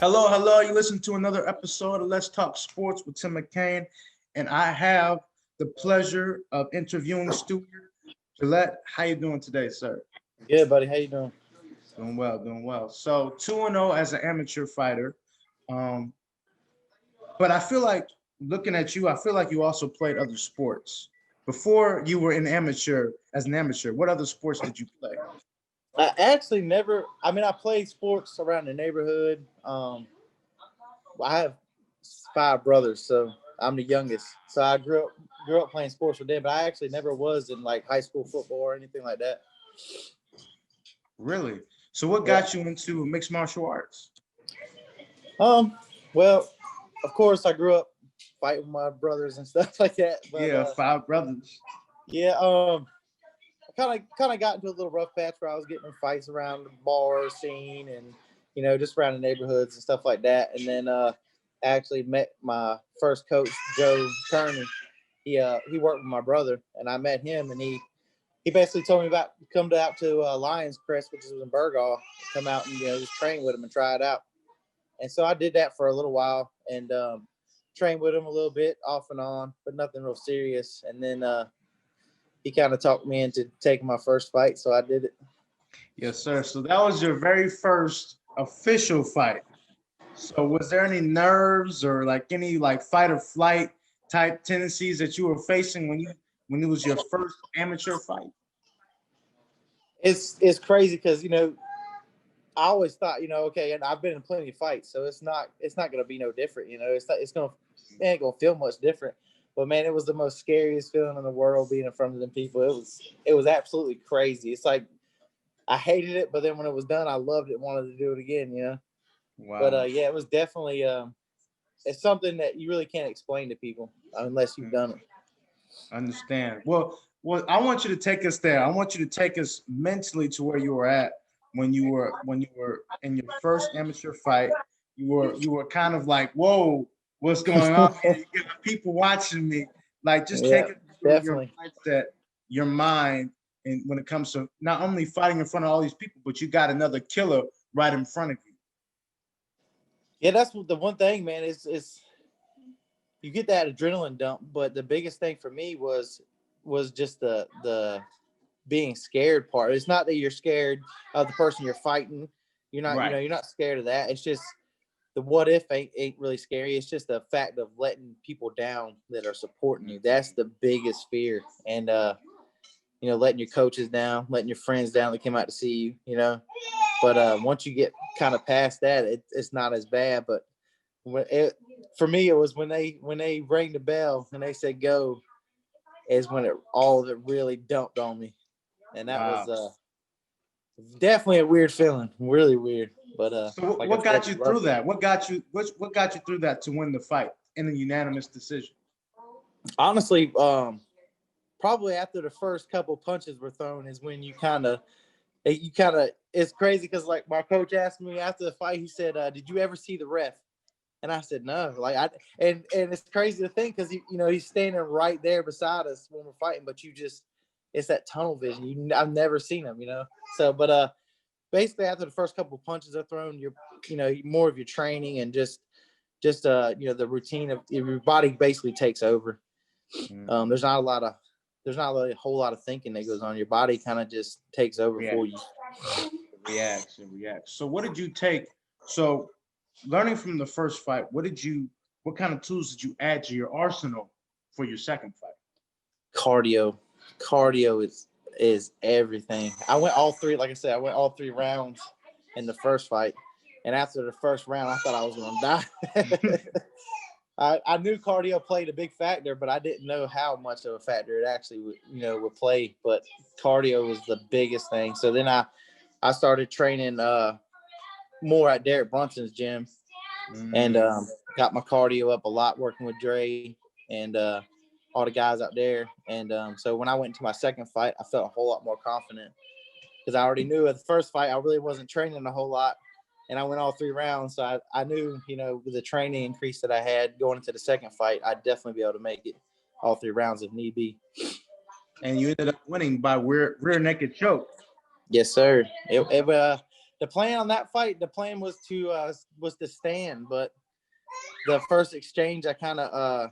Hello, hello. You listen to another episode of Let's Talk Sports with Tim McCain, and I have the pleasure of interviewing Stewart. Gillette, how you doing today, sir? Good, buddy. How you doing? Doing well, doing well. So 2-0 as an amateur fighter. Um, but I feel like looking at you, I feel like you also played other sports. Before you were as an amateur, what other sports did you play? I actually never. I mean, I played sports around the neighborhood. I have 5 brothers, so I'm the youngest. So I grew up playing sports with them, but I actually never was in like high school football or anything like that. Really? So what Yeah. got you into mixed martial arts? Well, of course, I grew up fighting with my brothers and stuff like that. But, Yeah, 5 brothers. yeah. I kind of got into a little rough patch where I was getting in fights around the bar scene and just around the neighborhoods and stuff like that. And then actually met my first coach, Joe Kearney. He worked with my brother, and I met him, and he basically told me about come out to Lions Crest, which is in Burgaw, come out and just train with him and try it out. And so I did that for a little while and trained with him a little bit off and on, but nothing real serious. And then he kind of talked me into taking my first fight, so I did it. Yes, sir. So that was your very first official fight. So was there any nerves or any fight or flight type tendencies that you were facing when it was your first amateur fight? It's crazy because I always thought okay, and I've been in plenty of fights, so it's not gonna be no different. It ain't gonna feel much different. But man, it was the most scariest feeling in the world being in front of them people. It was absolutely crazy. It's like I hated it, but then when it was done, I loved it, wanted to do it again. Wow. But yeah, it was definitely it's something that you really can't explain to people unless you've done it. I understand. Well, I want you to take us there. I want you to take us mentally to where you were at when you were in your first amateur fight. You were kind of like, whoa, what's going on here? You got people watching me. Just take it through your mindset, your mind, and when it comes to not only fighting in front of all these people, but you got another killer right in front of you. Yeah, that's the one thing, man. Is you get that adrenaline dump, but the biggest thing for me was just the being scared part. It's not that you're scared of the person you're fighting. You're not, right. You're not scared of that. It's just the what if ain't really scary. It's just the fact of letting people down that are supporting you. That's the biggest fear. And letting your coaches down, letting your friends down that came out to see you. But once you get kind of past that, it's not as bad. But for me, it was when they rang the bell and they said go, is when all of it really dumped on me, and that was definitely a weird feeling, really weird. But so what got you through that? What got you through that to win the fight in a unanimous decision? Honestly, probably after the first couple punches were thrown is when you kind of it's crazy because like my coach asked me after the fight, he said, "Did you ever see the ref?" And I said, "No." And it's crazy to think because he's standing right there beside us when we're fighting, but it's that tunnel vision. I've never seen him, So, but basically after the first couple of punches are thrown, you're more of your training and just the routine of your body basically takes over. There's not a whole lot of thinking that goes on. Your body kind of just takes over for you. Reacts. So what did you take? So learning from the first fight, what kind of tools did you add to your arsenal for your second fight? Cardio is everything. I went all three rounds in the first fight. And after the first round, I thought I was going to die. I knew cardio played a big factor, but I didn't know how much of a factor it actually would play. But cardio was the biggest thing. So then I started training more at Derek Brunson's gym, and got my cardio up a lot, working with Dre and all the guys out there. And so when I went into my second fight, I felt a whole lot more confident because I already knew at the first fight I really wasn't training a whole lot. And I went all 3 rounds. So I knew, with the training increase that I had going into the second fight, I'd definitely be able to make it all 3 rounds if need be. And you ended up winning by rear naked choke. Yes, sir. the plan on that fight, the plan was to stand, but the first exchange, I kind of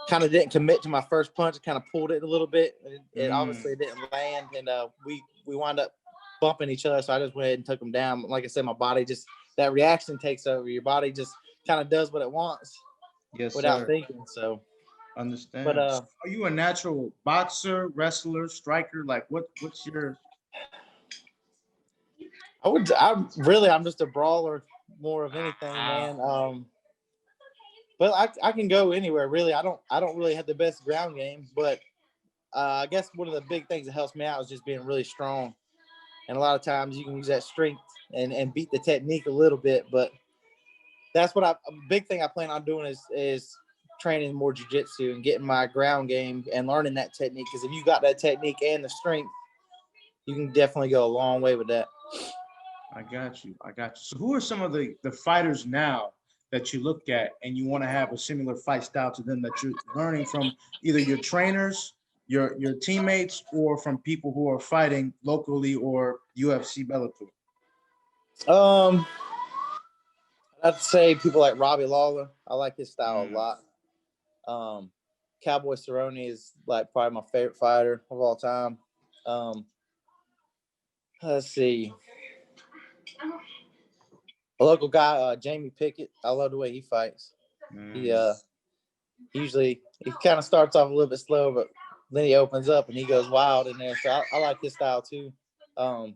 didn't commit to my first punch. I kind of pulled it a little bit. It obviously didn't land, and we wound up bumping each other. So I just went ahead and took him down. Like I said, my body just, that reaction takes over. Your body just kind of does what it wants without thinking. So understand. But are you a natural boxer, wrestler, striker? Like what's your? I'm just a brawler more of anything, man. But I can go anywhere really. I don't really have the best ground game, but I guess one of the big things that helps me out is just being really strong. And a lot of times you can use that strength and beat the technique a little bit. But that's what a big thing I plan on doing is training more jiu-jitsu and getting my ground game and learning that technique. Because if you got that technique and the strength, you can definitely go a long way with that. I got you. So who are some of the fighters now that you look at and you want to have a similar fight style to them that you're learning from either your trainers, your teammates, or from people who are fighting locally or UFC Bellator? I'd say people like Robbie Lawler. I like his style a lot. Cowboy Cerrone is like probably my favorite fighter of all time. Let's see. A local guy, Jamie Pickett. I love the way he fights. He kind of starts off a little bit slow, but then he opens up and he goes wild in there. So I like his style too. But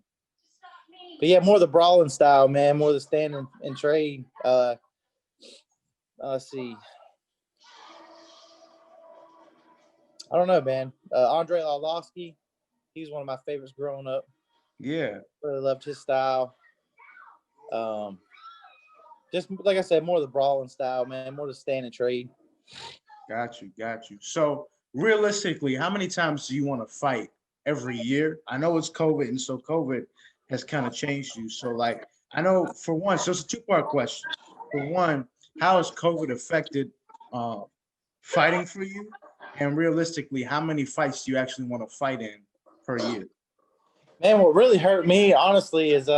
yeah, more the brawling style, man. More the stand and trade. Let's see. I don't know, man. Andre Arlovsky. He's one of my favorites growing up. Yeah. Really loved his style. Just like I said, more of the brawling style, man. More the stand and trade. Got you. So realistically, how many times do you want to fight every year? I know it's COVID, and so COVID has kind of changed you. So like, I know for one, so it's a two-part question. For one, how has COVID affected fighting for you? And realistically, how many fights do you actually want to fight in per year? Man, what really hurt me, honestly, is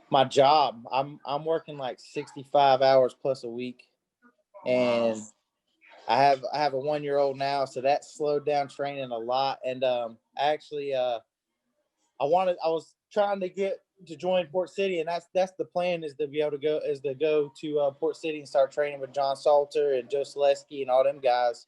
my job. I'm working like 65 hours plus a week, and I have a 1-year-old now, so that slowed down training a lot. And actually, I was trying to get to join Port City, and that's the plan, is to be able to go to Port City and start training with John Salter and Joe Selesky and all them guys.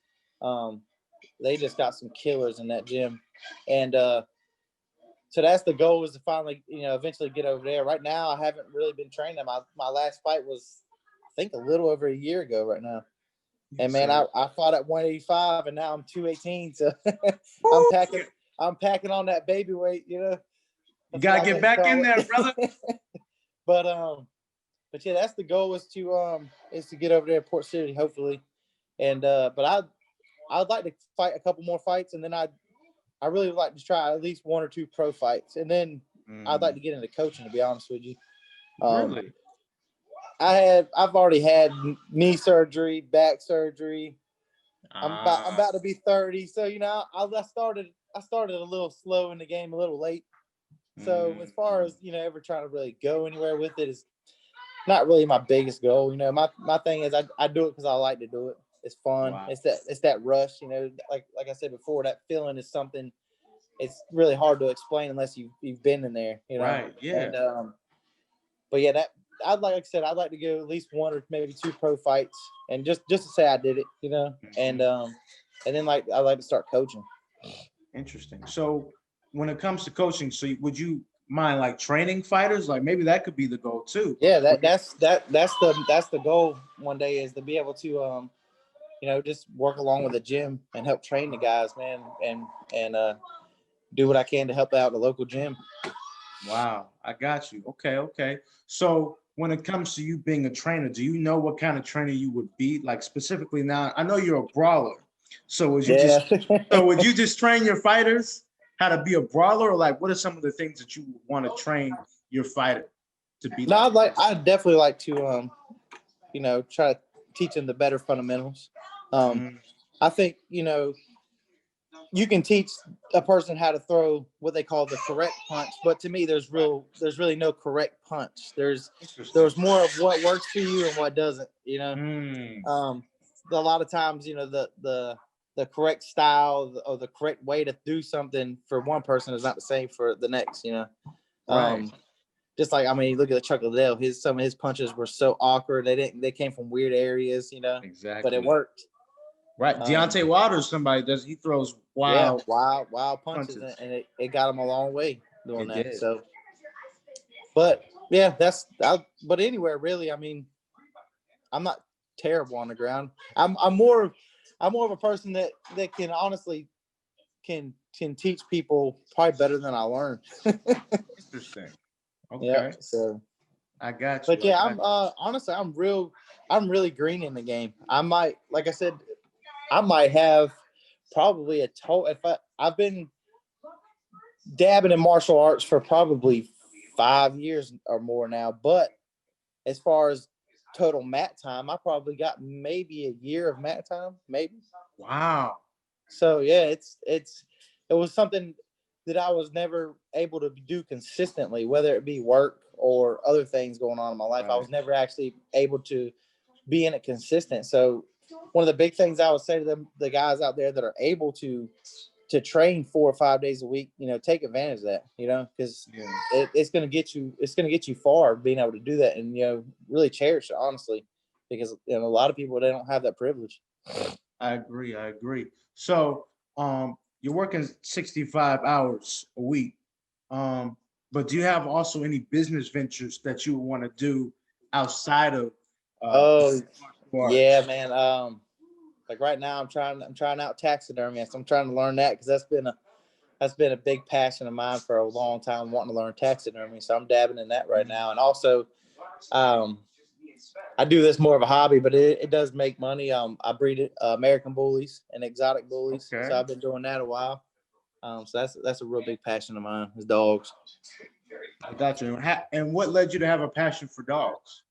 They just got some killers in that gym, and so that's the goal, is to finally, eventually get over there. Right now, I haven't really been training. My last fight was, I think, a little over a year ago right now. And man, I fought at 185, and now I'm 218. So I'm packing on that baby weight, You gotta get back in there, brother. But yeah, that's the goal, is to get over there at Port City, hopefully. And but I'd like to fight a couple more fights, and then I really would like to try at least 1 or 2 pro fights, and then I'd like to get into coaching, to be honest with you. Really? I've already had knee surgery, back surgery. I'm about to be 30, so I started a little slow in the game, a little late. So as far as ever trying to really go anywhere with it, is not really my biggest goal. My thing is I do it because I like to do it. It's fun. Wow. It's that rush. Like I said before, that feeling is something. It's really hard to explain unless you've been in there. Right. Yeah. And, but yeah, I'd like I said, I'd like to go at least 1 or maybe 2 pro fights, and just to say I did it. And then I'd like to start coaching. Interesting. So when it comes to coaching, would you mind like training fighters? Like maybe that could be the goal too. Yeah, that's the goal one day, is to be able to just work along with the gym and help train the guys, man, and do what I can to help out the local gym. Wow, I got you. Okay. So when it comes to you being a trainer, do you know what kind of trainer you would be? Like specifically now, I know you're a brawler. So would you just train your fighters how to be a brawler, or like what are some of the things that you want to train your fighter to be? No, I'd definitely like to try to teach them the better fundamentals. I think you can teach a person how to throw what they call the correct punch, but to me, there's really no correct punch. There's more of what works for you and what doesn't. You know, a lot of times, you know, the correct style or the correct way to do something for one person is not the same for the next. You know, just like, I mean, look at Chuck Liddell. Some of his punches were so awkward. They came from weird areas. You know, exactly, but it worked. Right, Deontay Wilder's somebody he throws wild punches, and it got him a long way doing that. Did. So, but yeah, but anywhere really. I mean, I'm not terrible on the ground. I'm more of a person that can honestly can teach people probably better than I learn. Interesting. Okay. Yeah, so I got you. But yeah, I'm honestly I'm really green in the game. I might, like I said, I might have probably I've been dabbing in martial arts for probably 5 years or more now, but as far as total mat time, I probably got maybe a year of mat time, maybe. Wow. So yeah, it was something that I was never able to do consistently, whether it be work or other things going on in my life. Right. I was never actually able to be in it consistent. So one of the big things I would say to the guys out there that are able to train 4 or 5 days a week, you know, take advantage of that, you know, because it's going to get you far being able to do that, and, you know, really cherish it, honestly, because, you know, a lot of people, they don't have that privilege. I agree. So, you're working 65 hours a week. But do you have also any business ventures that you would want to do outside of yeah, man. Like right now I'm trying out taxidermy. So I'm trying to learn that, because that's been a big passion of mine for a long time, wanting to learn taxidermy. So I'm dabbing in that right now. And also I do this more of a hobby, but it does make money. I breed American bullies and exotic bullies. Okay. So I've been doing that a while. So that's a real big passion of mine, is dogs. I got you. And what led you to have a passion for dogs?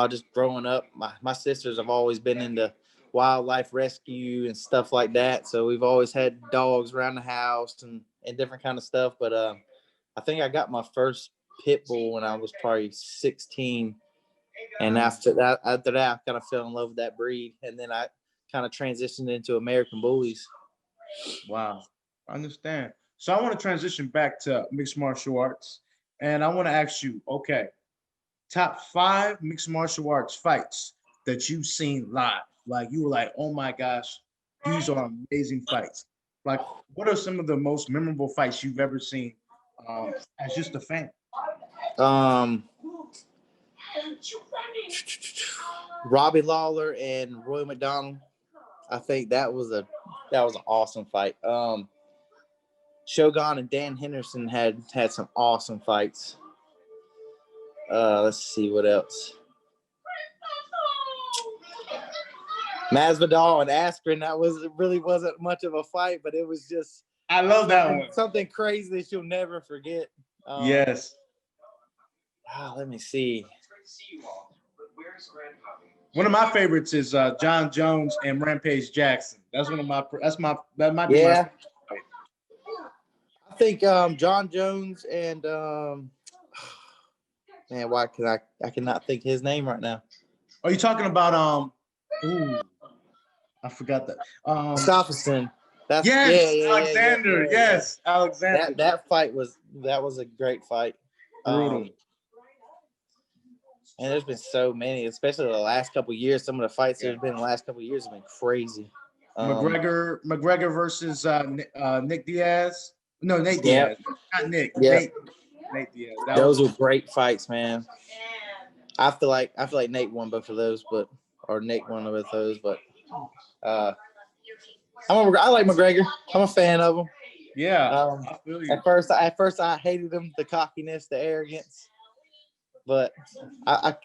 Just growing up, my sisters have always been into wildlife rescue and stuff like that. So we've always had dogs around the house and different kind of stuff. But I think I got my first pit bull when I was probably 16. And after that, I kind of fell in love with that breed. And then I kind of transitioned into American bullies. Wow. I understand. So I want to transition back to mixed martial arts. And I want to ask you, okay, top 5 mixed martial arts fights that you've seen live. Like, you were like, oh my gosh, these are amazing fights. Like, what are some of the most memorable fights you've ever seen as just a fan? Robbie Lawler and Roy McDonald. I think that was an awesome fight. Shogun and Dan Henderson had some awesome fights. Let's see what else. Masvidal and Askren, really wasn't much of a fight, but it was just, I love that one. Something crazy that you'll never forget. Yes. Let me see. One of my favorites is John Jones and Rampage Jackson. That might be my. I think John Jones and man, why can I cannot think his name right now. Are you talking about I forgot that. Gustafsson. Alexander. Yeah. Yes, Alexander. That fight was a great fight. Brutal. And there's been so many, especially the last couple of years. Some of the fights there's been the last couple of years have been crazy. McGregor versus Nick Diaz. No, Nate Diaz. Not Nick. Yeah. Nate Diaz. Those were great fights, man. I feel like Nate won both of those, or Nick won both of those, but I like McGregor. I'm a fan of him. Yeah. At first I hated him, the cockiness, the arrogance. But I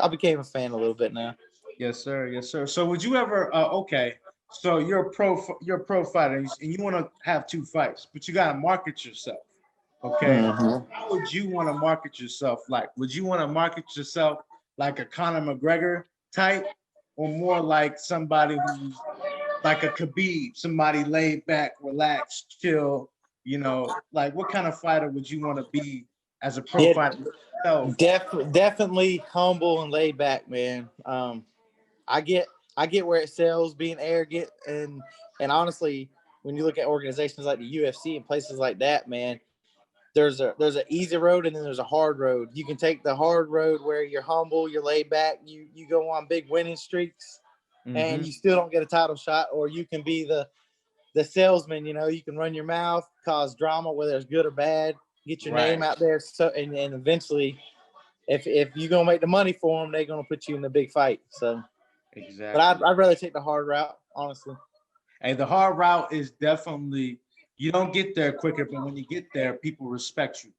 became a fan a little bit now. Yes, sir. So would you ever? Okay. So you're a pro fighter, and you want to have 2 fights, but you gotta market yourself. Okay. Mm-hmm. How would you want to market yourself? Like, would you want to market yourself like a Conor McGregor type, or more like somebody who's like a Khabib, somebody laid back, relaxed, chill? You know, like what kind of fighter would you want to be as a pro Yeah, fighter yourself? definitely humble and laid back, man. I get where it sells being arrogant and honestly, when you look at organizations like the UFC and places like that, man, there's an easy road and then there's a hard road. You can take the hard road where you're humble, you're laid back, you go on big winning streaks, and you still don't get a title shot, or you can be the salesman. You know, you can run your mouth, cause drama, whether it's good or bad, get your name Right. out there. So and eventually, if you're gonna make the money for them, they're gonna put you in the big fight. So, but Exactly. I'd rather take the hard route, honestly. And the hard route is definitely, you don't get there quicker, but when you get there, people respect you.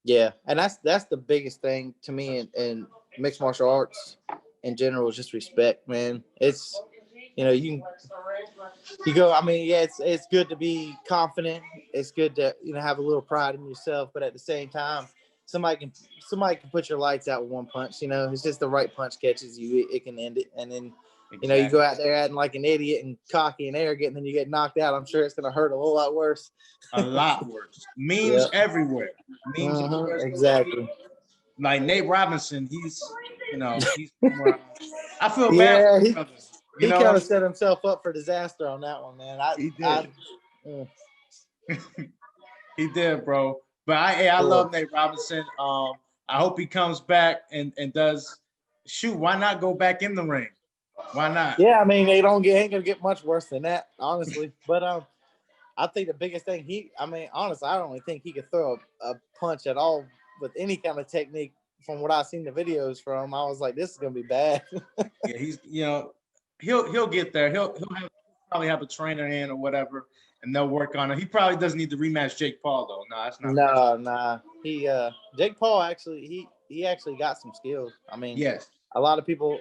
Yeah, and that's the biggest thing to me in mixed martial arts in general is just respect, man. It's you go. I mean, yeah, it's good to be confident. It's good to have a little pride in yourself, but at the same time, somebody can somebody can put your lights out with one punch. You know, it's just the right punch catches you, it can end it, and then. You go Exactly. out there acting like an idiot and cocky and arrogant, and then you get knocked out. I'm sure it's going to hurt a whole lot worse. A lot worse. Memes Yeah. everywhere. Memes everywhere. Exactly. Like Nate Robinson, he's somewhere. I feel bad Yeah, for the brother. You he know what kind I'm of saying? set himself up for disaster on that one, man. He did. He did, bro. But I Cool. love Nate Robinson. I hope he comes back and does shoot. Why not go back in the ring? Why not? Yeah, I mean, ain't gonna get much worse than that, honestly. But I think the biggest thing honestly, I don't really think he could throw a punch at all with any kind of technique. From what I've seen the videos from, I was like, this is gonna be bad. Yeah, he's he'll get there. He'll probably have a trainer in or whatever, and they'll work on it. He probably doesn't need to rematch Jake Paul though. No, that's not. Nah. He Jake Paul actually he actually got some skills. I mean, Yes, a lot of people,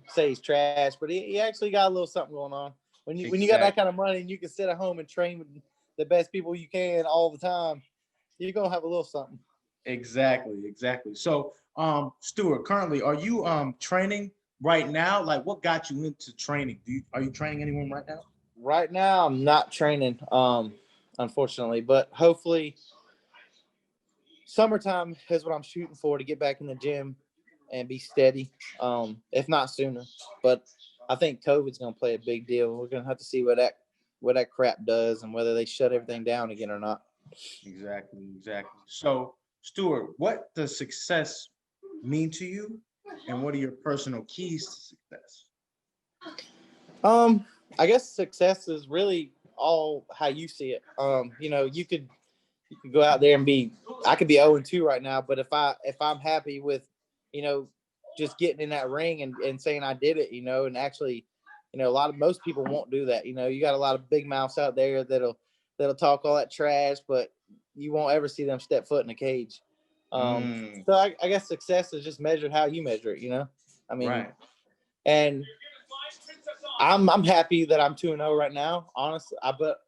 say he's trash, but he actually got a little something going on. When you got that exactly, kind of money and you can sit at home and train with the best people you can all the time, you're gonna have a little something. exactly. So, Stewart, currently, are you training right now? Like, what got you into training? Are you training anyone right now? Right now, I'm not training, unfortunately, but hopefully, summertime is what I'm shooting for to get back in the gym and be steady. If not sooner, but I think COVID's gonna play a big deal. We're gonna have to see what that crap does and whether they shut everything down again or not. Exactly. So, Stewart, what does success mean to you, and what are your personal keys to success? I guess success is really all how you see it. You could go out there and I could be 0-2 right now, but if I'm happy with, you know, just getting in that ring and saying I did it, and actually, most people won't do that. You got a lot of big mouths out there that'll talk all that trash, but you won't ever see them step foot in a cage. Mm, So I guess success is just measured how you measure it. I mean, right. and I'm happy that I'm 2-0 right now, honestly. But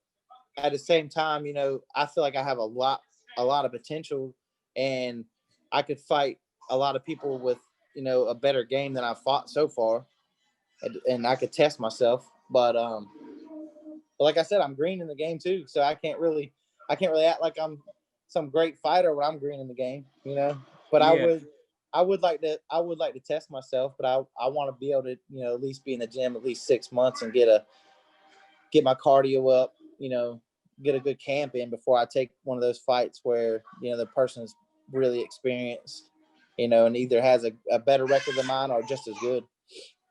at the same time, I feel like I have a lot of potential, and I could fight a lot of people with, a better game than I've fought so far, and I could test myself. But like I said, I'm green in the game too, so I can't really act like I'm some great fighter when I'm green in the game. But Yeah. I would like to test myself, but I want to be able to, at least be in the gym at least 6 months and get my cardio up, get a good camp in before I take one of those fights where, the person's really experienced, and either has a better record than mine or just as good.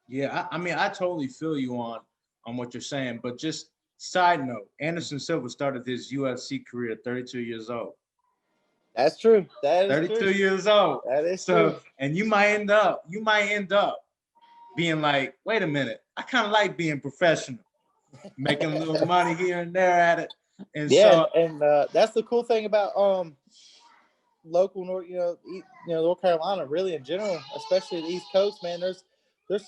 Yeah, I mean, I totally feel you on what you're saying, but just side note, Anderson Silva started his UFC career at 32 years old. That's true. That is 32 true. years old. That is So, true. and you might end up being like, wait a minute, I kind of like being professional, making a little money here and there at it. And Yeah, so, and that's the cool thing about local North, North Carolina, really in general, especially the East Coast, man. There's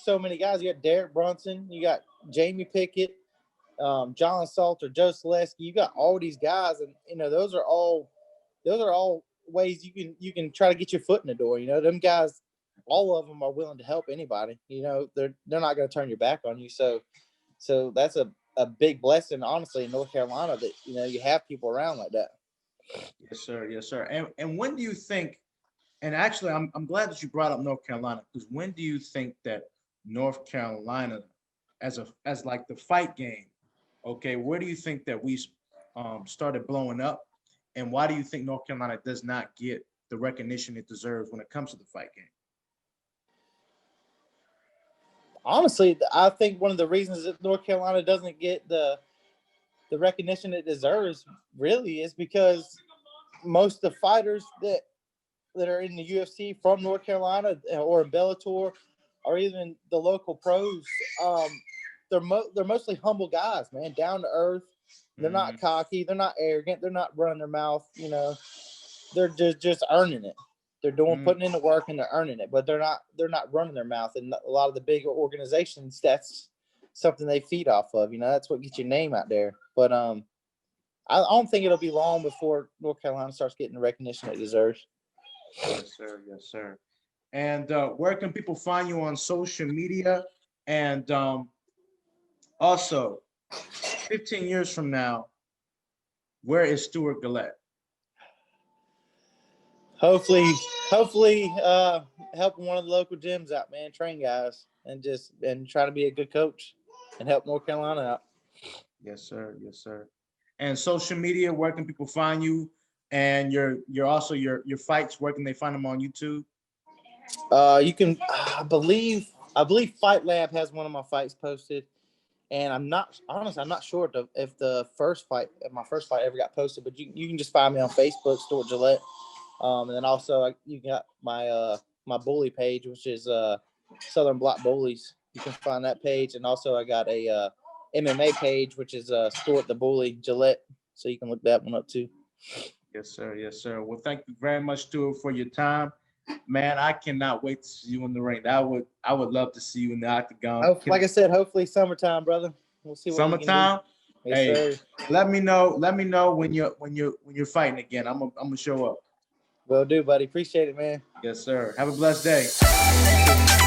so many guys. You got Derek Brunson, you got Jamie Pickett, John Salter, Joe Selesky. You got all these guys, and those are all ways you can try to get your foot in the door. Them guys, all of them are willing to help anybody. They're not going to turn your back on you. So So that's a big blessing, honestly, in North Carolina that, you have people around like that. Yes, sir. Yes, sir. And when do you think, and actually I'm glad that you brought up North Carolina, because when do you think that North Carolina as like the fight game, okay, where do you think that we started blowing up, and why do you think North Carolina does not get the recognition it deserves when it comes to the fight game? Honestly, I think one of the reasons that North Carolina doesn't get the recognition it deserves really is because most of the fighters that are in the UFC from North Carolina or in Bellator or even the local pros, they're mostly humble guys, man, down to earth. They're not cocky. They're not arrogant. They're not running their mouth. They're just earning it. They're putting in the work and they're earning it, but they're not running their mouth. And a lot of the big organizations, that's something they feed off of. That's what gets your name out there. But I don't think it'll be long before North Carolina starts getting the recognition it deserves. Yes, sir. Yes, sir. And where can people find you on social media? And also, 15 years from now, where is Stewart Gillette? Hopefully, helping one of the local gyms out, man, train guys, and try to be a good coach and help North Carolina out. Yes, sir. Yes, sir. And social media, where can people find you? And your fights, where can they find them on YouTube? You can, I believe Fight Lab has one of my fights posted, and I'm not sure if my first fight ever got posted, but you can just find me on Facebook, Stewart Gillette. And then also you got my bully page, which is Southern Block Bullies. You can find that page, and also I got a MMA page, which is Stewart the Bully Gillette. So you can look that one up too. Yes, sir. Yes, sir. Well, thank you very much, Stewart, for your time. Man, I cannot wait to see you in the ring. I would love to see you in the octagon. Like I said, hopefully summertime, brother. We'll see what summertime. We can do. Yes, hey, sir. Let me know when you're fighting again. I'm gonna show up. Will do, buddy. Appreciate it, man. Yes, sir. Have a blessed day.